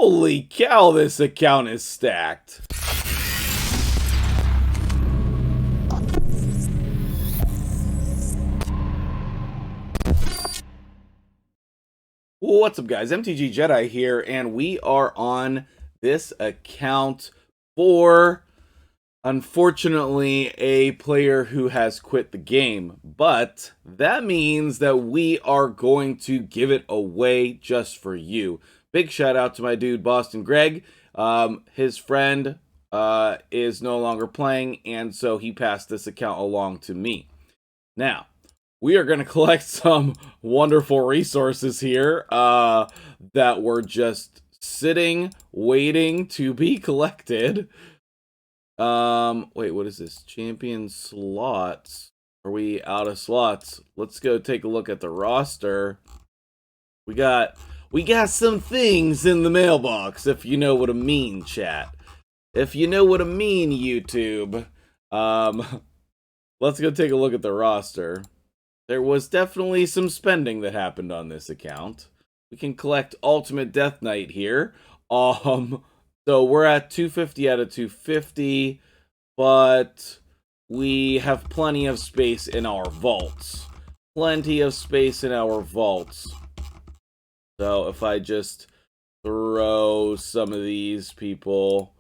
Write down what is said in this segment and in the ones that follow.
Holy cow, this account is stacked. What's up, guys? MtgJedi here, and we are on this account for, unfortunately, a player who has quit the game. But that means that we are going to give it away just for you. Big shout out to my dude, Boston Greg. His friend is no longer playing, and so he passed this account along to me. Now, we are going to collect some wonderful resources here that were just sitting, waiting to be collected. Wait, what is this? Champion slots. Are we out of slots? Let's go take a look at the roster. We got some things in the mailbox, if you know what I mean, chat. If you know what I mean, YouTube. Let's go take a look at the roster. There was definitely some spending that happened on this account. We can collect Ultimate Death Knight here. So we're at 250 out of 250, but we have plenty of space in our vaults. Plenty of space in our vaults. So if I just throw some of these people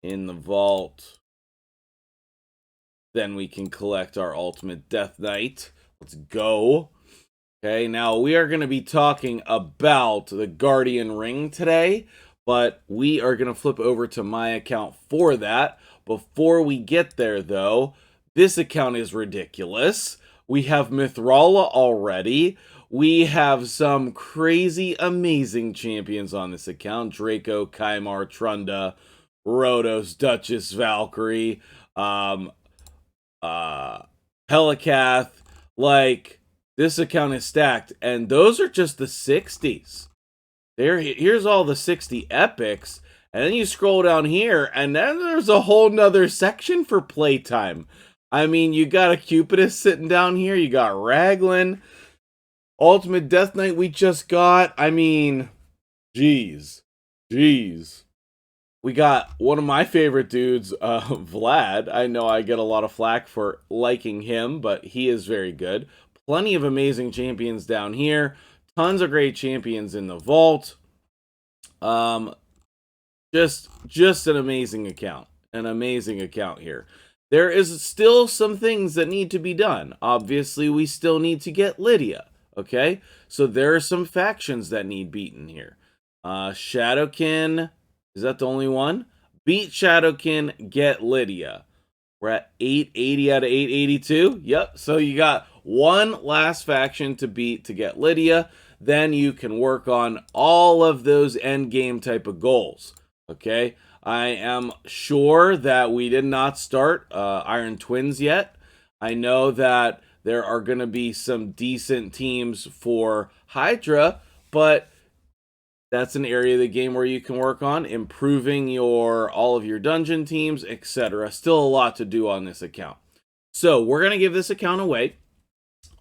in the vault, then we can collect our Ultimate Death Knight. Let's go. Okay, now we are going to be talking about the Guardian Ring today, but we are going to flip over to my account for that. Before we get there, though, this account is ridiculous. We have Mithrala already. We have some crazy, amazing champions on this account. Draco, Kymar, Trunda, Rhodos, Duchess, Valkyrie, Pelikath. Like, this account is stacked, and those are just the 60s. Here's all the 60 epics, and then you scroll down here, and then there's a whole nother section for playtime. I mean, you got a Cupidus sitting down here, you got Raglan, Ultimate Death Knight we just got. I mean, jeez. We got one of my favorite dudes, Vlad. I know I get a lot of flack for liking him, but he is very good. Plenty of amazing champions down here. Tons of great champions in the vault. Just an amazing account. An amazing account here. There is still some things that need to be done. Obviously, we still need to get Lydia. Okay? So there are some factions that need beaten here. Shadowkin... Is that the only one? Beat Shadowkin, get Lydia. We're at 880 out of 882. Yep, so you got one last faction to beat to get Lydia. Then you can work on all of those end game type of goals. Okay? I am sure that we did not start Iron Twins yet. I know that there are going to be some decent teams for Hydra, but that's an area of the game where you can work on improving all of your dungeon teams, etc. Still a lot to do on this account. So we're going to give this account away.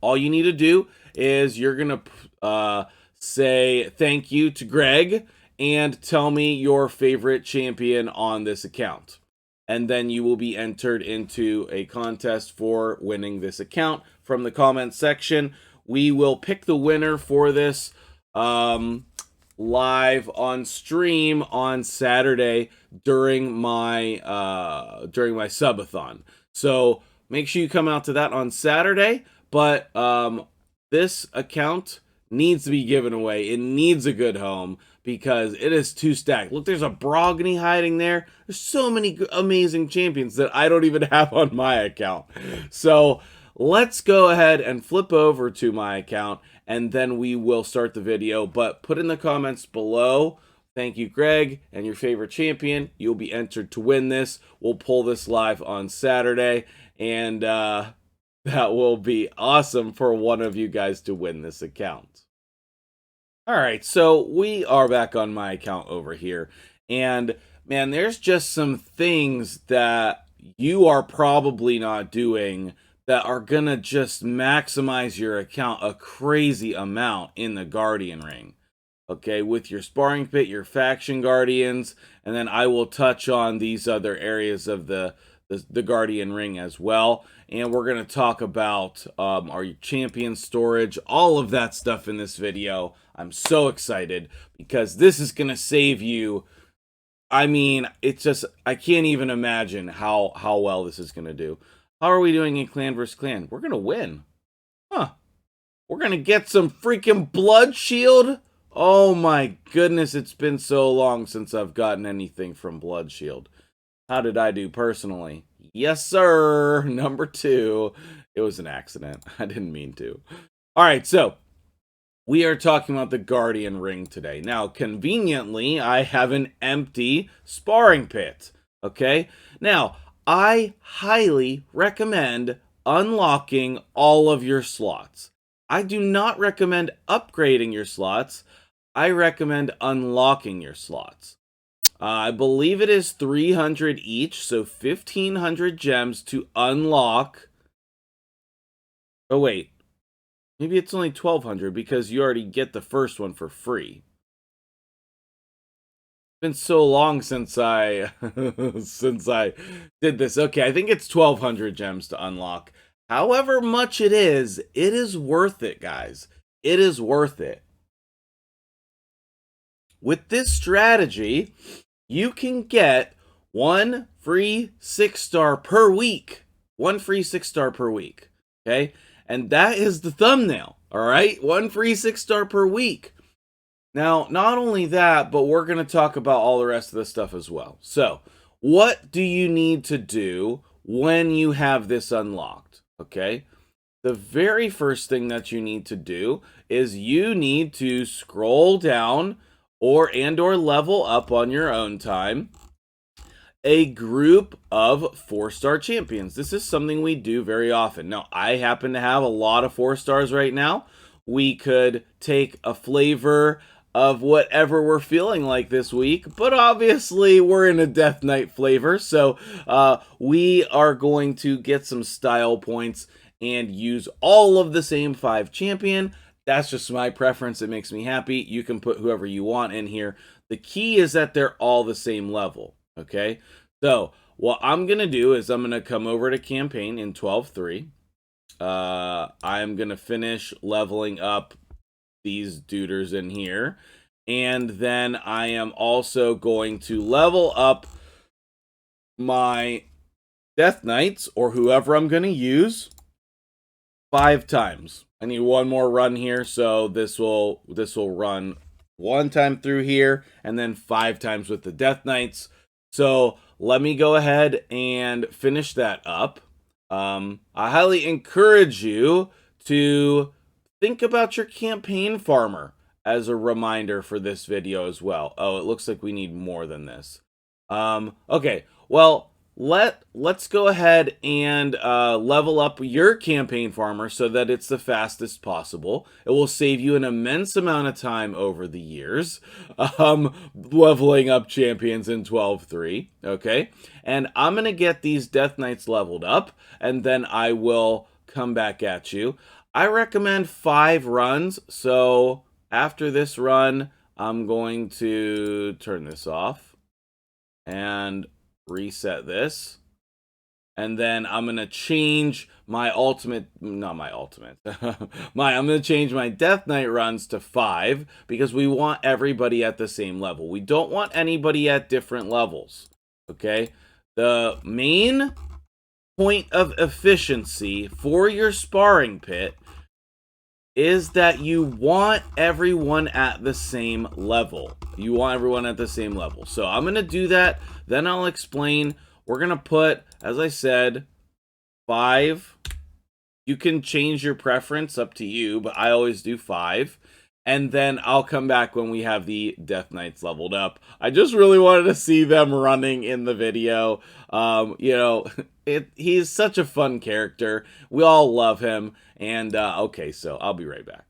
All you need to do is you're going to say thank you to Greg and tell me your favorite champion on this account. And then you will be entered into a contest for winning this account from the comments section. We will pick the winner for this live on stream on Saturday during my subathon. So make sure you come out to that on Saturday. But this account needs to be given away. It needs a good home because it is too stacked. Look, there's a Brogni hiding there. There's so many amazing champions that I don't even have on my account. So let's go ahead and flip over to my account, and then we will start the video. But put in the comments below, thank you, Greg, and your favorite champion. You'll be entered to win this. We'll pull this live on Saturday, and that will be awesome for one of you guys to win this account. All right, so we are back on my account over here, and man, there's just some things that you are probably not doing that are gonna just maximize your account a crazy amount in the Guardian Ring. okay, with your sparring pit, your faction guardians, and then I will touch on these other areas of the guardian ring as well. And we're going to talk about our champion storage, all of that stuff in this video. I'm so excited because this is going to save you. I mean, it's just, I can't even imagine how well this is going to do. How are we doing in clan versus clan? We're going to win. Huh. We're going to get some freaking blood shield. Oh my goodness, it's been so long since I've gotten anything from blood shield. How did I do personally? Yes, sir. Number 2. It was an accident. I didn't mean to. All right, so we are talking about the Guardian Ring today. Now, conveniently, I have an empty sparring pit. Okay? Now, I highly recommend unlocking all of your slots. I do not recommend upgrading your slots. I recommend unlocking your slots. I believe it is 300 each, so 1,500 gems to unlock. Oh, wait. Maybe it's only 1,200 because you already get the first one for free. It's been so long since I since I did this. Okay, I think it's 1,200 gems to unlock. However much it is worth it, guys. It is worth it. With this strategy, you can get 1 free 6-star per week. 1 free 6-star per week. Okay? And that is the thumbnail. Alright? 1 free 6-star per week. Now, not only that, but we're going to talk about all the rest of the stuff as well. So, what do you need to do when you have this unlocked? Okay? The very first thing that you need to do is you need to scroll down or level up on your own time a group of 4-star champions. This is something we do very often. Now, I happen to have a lot of 4 stars right now. We could take a flavor of whatever we're feeling like this week, but obviously we're in a Death Knight flavor, so we are going to get some style points and use all of the same 5 champion. That's just my preference. It makes me happy. You can put whoever you want in here. The key is that they're all the same level, okay? So what I'm going to do is I'm going to come over to campaign in 12.3. I'm going to finish leveling up these duders in here. And then I am also going to level up my Death Knights, or whoever I'm going to use, 5 times. I need one more run here, so this will run 1 time through here, and then 5 times with the Death Knights. So let me go ahead and finish that up. I highly encourage you to think about your campaign farmer as a reminder for this video as well. Oh, it looks like we need more than this. Okay, well, let's go ahead and level up your campaign farmer so that it's the fastest possible. It will save you an immense amount of time over the years, leveling up champions in 12.3, okay? And I'm going to get these Death Knights leveled up, and then I will come back at you. I recommend 5 runs, so after this run, I'm going to turn this off and reset this, and then I'm gonna change my ultimate, not my ultimate, I'm gonna change my Death Knight runs to 5 because we want everybody at the same level. We don't want anybody at different levels, okay? The main point of efficiency for your sparring pit is that you want everyone at the same level. You want everyone at the same level. So I'm going to do that. Then I'll explain. We're going to put, as I said, 5. You can change your preference, up to you, but I always do 5. And then I'll come back when we have the Death Knights leveled up. I just really wanted to see them running in the video. You know, he's such a fun character. We all love him. And, okay, so I'll be right back.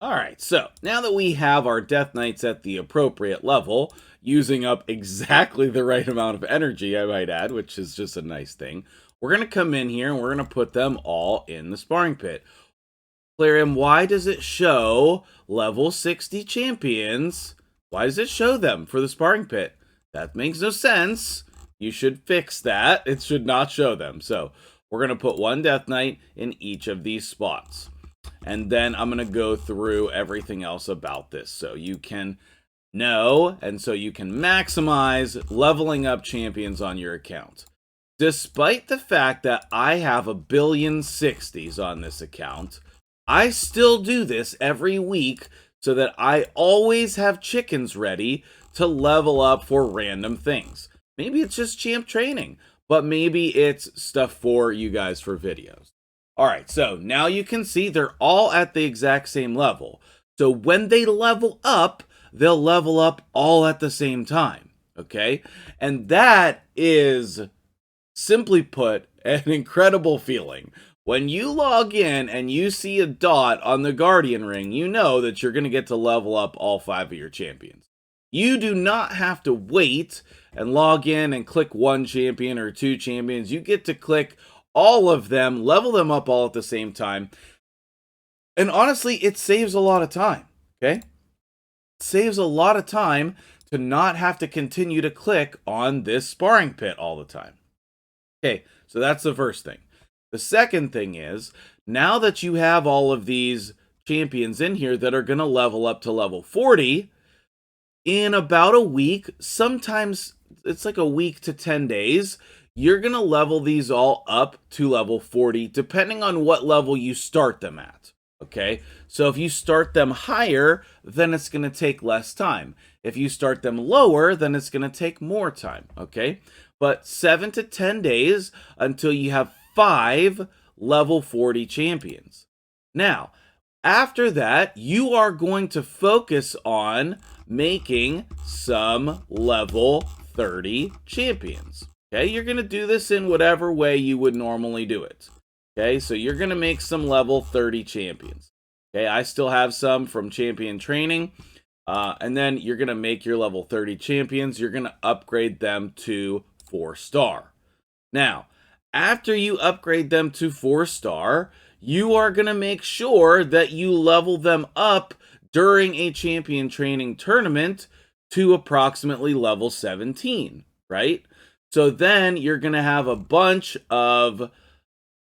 Alright, so now that we have our Death Knights at the appropriate level, using up exactly the right amount of energy, I might add, which is just a nice thing, we're going to come in here and we're going to put them all in the sparring pit. Clarium, why does it show level 60 champions? Why does it show them for the sparring pit? That makes no sense. You should fix that. It should not show them. So we're going to put one Death Knight in each of these spots. And then I'm going to go through everything else about this so you can know, and so you can maximize leveling up champions on your account. Despite the fact that I have 1,060,000,000 on this account, I still do this every week so that I always have chickens ready to level up for random things. Maybe it's just champ training, but maybe it's stuff for you guys for videos. All right, so now you can see they're all at the exact same level. So when they level up, they'll level up all at the same time, okay? And that is, simply put, an incredible feeling. When you log in and you see a dot on the Guardian ring, you know that you're going to get to level up all 5 of your champions. You do not have to wait and log in and click 1 champion or 2 champions. You get to click all of them, level them up all at the same time. And honestly, it saves a lot of time, okay? It saves a lot of time to not have to continue to click on this sparring pit all the time. Okay, so that's the first thing. The second thing is, now that you have all of these champions in here that are going to level up to level 40, in about a week, sometimes it's like a week to 10 days, you're going to level these all up to level 40, depending on what level you start them at, okay? So if you start them higher, then it's going to take less time. If you start them lower, then it's going to take more time, okay? But 7 to 10 days until you have 5 level 40 champions. Now, after that, you are going to focus on making some level 30 champions. Okay, you're going to do this in whatever way you would normally do it. Okay, so you're going to make some level 30 champions. Okay, I still have some from champion training. And then you're going to make your level 30 champions. You're going to upgrade them to 4-star. Now, after you upgrade them to 4-star, you are going to make sure that you level them up during a champion training tournament to approximately level 17, right? So then you're going to have a bunch of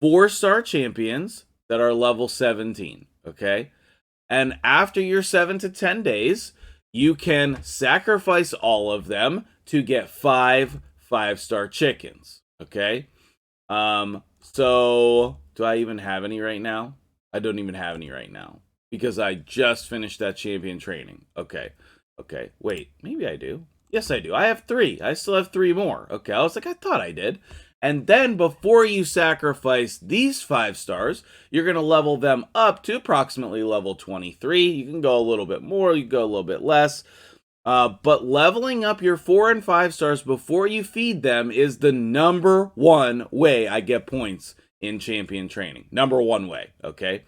4-star champions that are level 17, okay? And after your 7 to 10 days, you can sacrifice all of them to get 5 5-star chickens, okay? So do I even have any right now? I don't even have any right now because I just finished that champion training. Okay, wait, maybe I do. Yes, I do. I have 3. I still have 3 more. Okay, I was like, I thought I did. And then before you sacrifice these 5 stars, you're going to level them up to approximately level 23. You can go a little bit more, you can go a little bit less. But leveling up your 4 and 5 stars before you feed them is the #1 way I get points in champion training. #1 way, okay?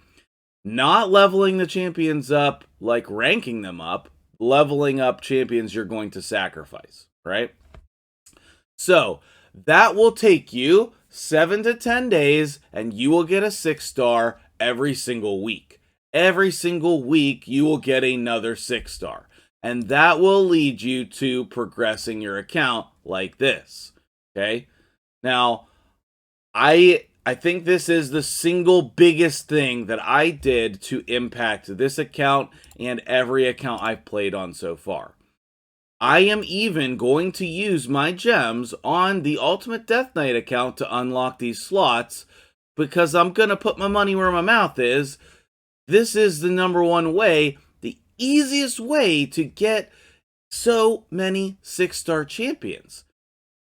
Not leveling the champions up, like ranking them up, leveling up champions you're going to sacrifice, right? So that will take you 7 to 10 days, and you will get a 6-star every single week. Every single week, you will get another 6-star. And that will lead you to progressing your account like this, okay? Now, I think this is the single biggest thing that I did to impact this account and every account I've played on so far. I am even going to use my gems on the Ultimate Death Knight account to unlock these slots because I'm going to put my money where my mouth is. This is the #1 way, the easiest way to get so many 6-star champions.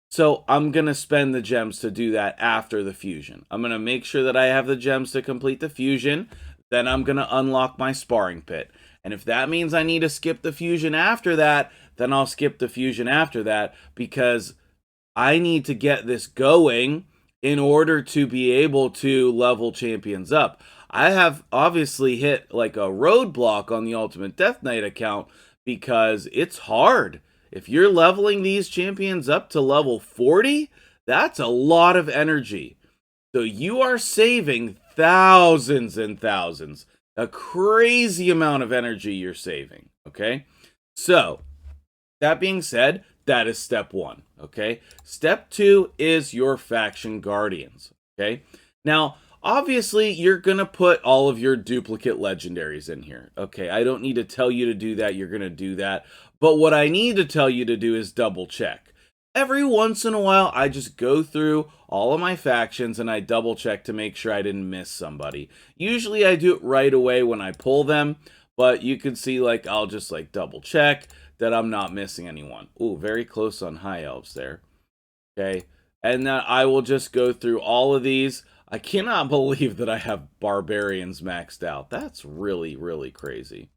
So I'm going to spend the gems to do that after the fusion. I'm going to make sure that I have the gems to complete the fusion. Then I'm going to unlock my sparring pit. And if that means I need to skip the fusion after that, then I'll skip the fusion after that because I need to get this going in order to be able to level champions up. I have obviously hit like a roadblock on the Ultimate Death Knight account because it's hard. If you're leveling these champions up to level 40, that's a lot of energy. So you are saving thousands and thousands A crazy amount of energy you're saving, okay? So, that being said, that is step 1, okay? Step 2 is your faction guardians, okay? Now, obviously, you're going to put all of your duplicate legendaries in here, okay? I don't need to tell you to do that. You're going to do that. But what I need to tell you to do is double check. Every once in a while, I just go through all of my factions and I double check to make sure I didn't miss somebody. Usually I do it right away when I pull them, but you can see, like, I'll just, like, double check that I'm not missing anyone. Ooh, very close on high elves there. Okay, and then I will just go through all of these. I cannot believe that I have barbarians maxed out. That's really, really crazy.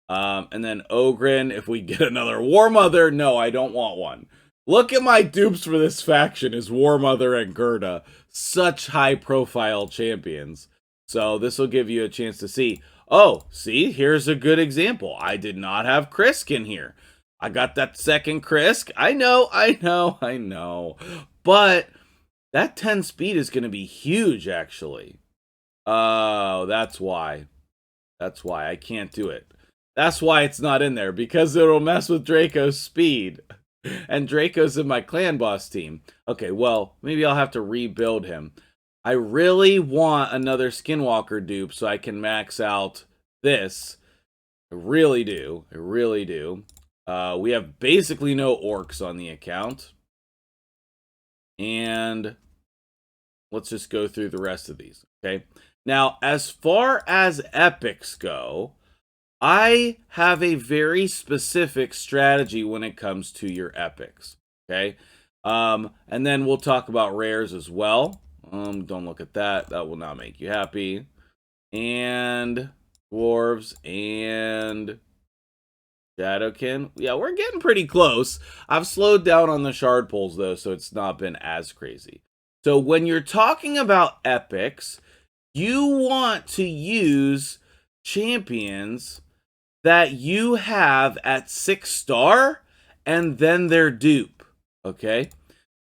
And then Ogren, if we get another War Mother, no, I don't want one. Look at my dupes for this faction is War Mother and Gerda. Such high-profile champions. So this will give you a chance to see. Oh, see, here's a good example. I did not have Krisk in here. I got that second Krisk. I know. But that 10 speed is going to be huge, actually. Oh, that's why. That's why I can't do it. That's why it's not in there, because it'll mess with Draco's speed. And Draco's in my clan boss team. Okay, well, maybe I'll have to rebuild him. I really want another Skinwalker dupe so I can max out this. I really do. I really do. We have basically no orcs on the account. And let's just go through the rest of these, okay? Now, as far as epics go, I have a very specific strategy when it comes to your epics, okay? And then we'll talk about rares as well. Don't look at that. That will not make you happy. And dwarves and Shadowkin. Yeah, we're getting pretty close. I've slowed down on the shard pulls, though, so it's not been as crazy. So when you're talking about epics, you want to use champions that you have at 6-star and then their dupe, okay?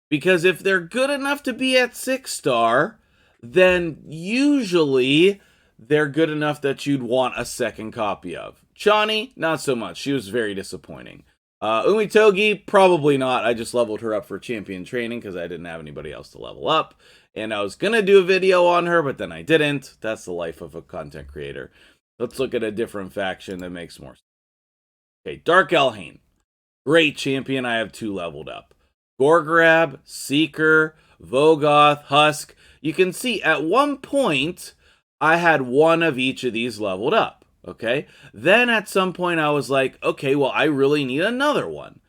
Because if they're good enough to be at 6-star, then usually they're good enough that you'd want a second copy of. Chani, not so much. She was very disappointing. Umitogi, probably not. I just leveled her up for champion training because I didn't have anybody else to level up. And I was going to do a video on her, but then I didn't. That's the life of a content creator. Let's look at a different faction that makes more sense. Okay, Dark Elhain. Great champion. I have 2 leveled up. Gorgrab, Seeker, Vogoth, Husk. You can see at one point, I had 1 of each of these leveled up. Okay? Then at some point, I was like, okay, well, I really need another one.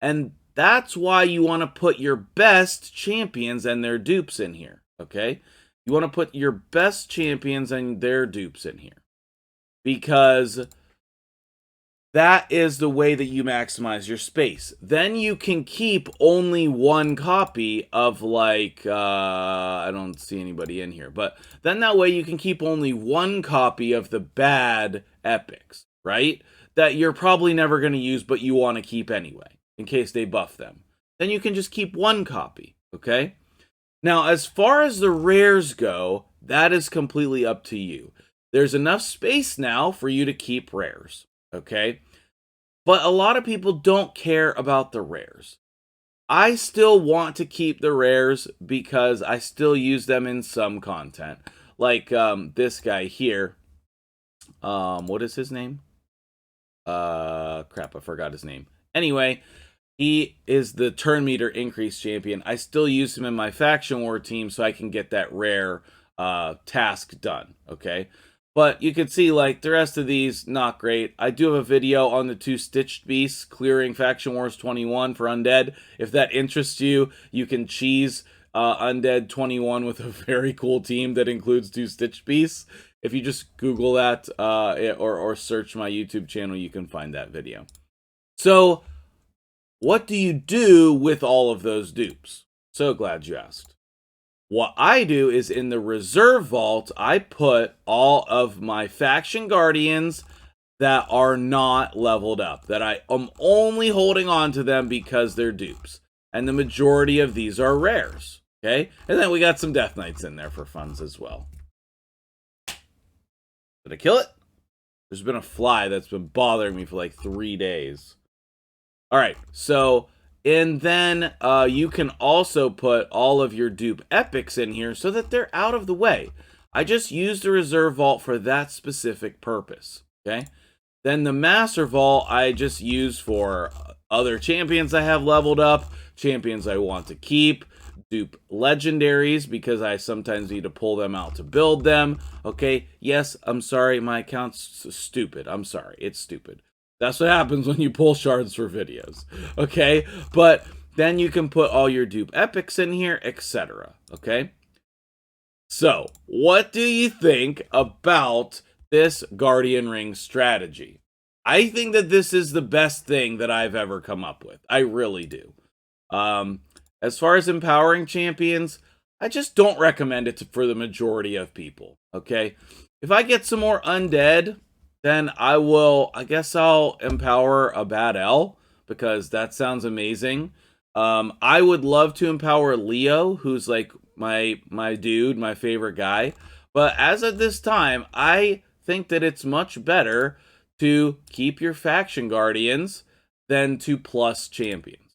And that's why you want to put your best champions and their dupes in here. Okay? You want to put your best champions and their dupes in here. Because that is the way that you maximize your space. Then you can keep only 1 copy of, like, I don't see anybody in here, but then that way you can keep only 1 copy of the bad epics, right? That you're probably never going to use, but you want to keep anyway, in case they buff them. Then you can just keep 1 copy, okay? Now, as far as the rares go, that is completely up to you. There's enough space now for you to keep rares, okay? But a lot of people don't care about the rares. I still want to keep the rares because I still use them in some content. Like this guy here. What is his name? Crap, I forgot his name. Anyway, he is the turn meter increase champion. I still use him in my faction war team so I can get that rare task done, okay? But you can see, like, the rest of these, not great. I do have a video on the 2 Stitched Beasts clearing Faction Wars 21 for Undead. If that interests you, you can cheese Undead 21 with a very cool team that includes 2 Stitched Beasts. If you just Google that or search my YouTube channel, you can find that video. So, what do you do with all of those dupes? So glad you asked. What I do is in the reserve vault, I put all of my faction guardians that are not leveled up, that I am only holding on to them because they're dupes. And the majority of these are rares, okay? And then we got some Death Knights in there for funs as well. Did I kill it? There's been a fly that's been bothering me for like 3 days. All right, so, and then you can also put all of your dupe epics in here so that they're out of the way. I just used the reserve vault for that specific purpose, okay? Then the master vault I just use for other champions I have leveled up, champions I want to keep, dupe legendaries because I sometimes need to pull them out to build them. Okay, yes, I'm sorry, my account's stupid. I'm sorry, it's stupid. That's what happens when you pull shards for videos. Okay, but then you can put all your dupe epics in here, etc. Okay, so what do you think about this Guardian Ring strategy? I think that this is the best thing that I've ever come up with. I really do. As far as empowering champions, I just don't recommend it for the majority of people, okay? If I get some more undead, then I guess I'll empower a bad L, because that sounds amazing. I would love to empower Leo, who's like my dude, my favorite guy. But as of this time, I think that it's much better to keep your faction guardians than to plus champions.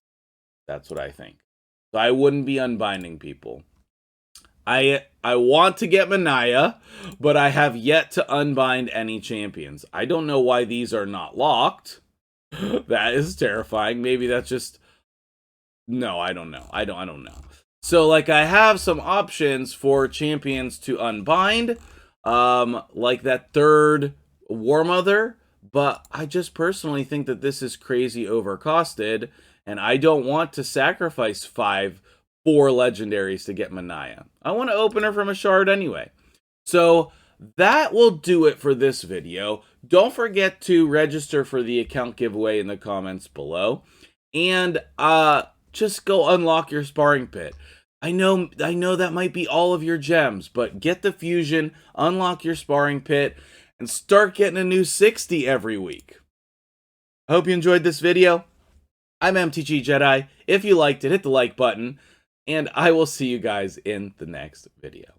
That's what I think. So I wouldn't be unbinding people. I want to get Manaya, but I have yet to unbind any champions. I don't know why these are not locked. That is terrifying. Maybe that's just... No, I don't know. I don't know. So, like, I have some options for champions to unbind, like that third War Mother, but I just personally think that this is crazy overcosted, and I don't want to sacrifice 4 legendaries to get Manaya. I want to open her from a shard anyway. So that will do it for this video. Don't forget to register for the account giveaway in the comments below. And just go unlock your sparring pit. I know that might be all of your gems, but get the fusion, unlock your sparring pit, and start getting a new 60 every week. I hope you enjoyed this video. I'm MtgJedi. If you liked it, hit the like button, and I will see you guys in the next video.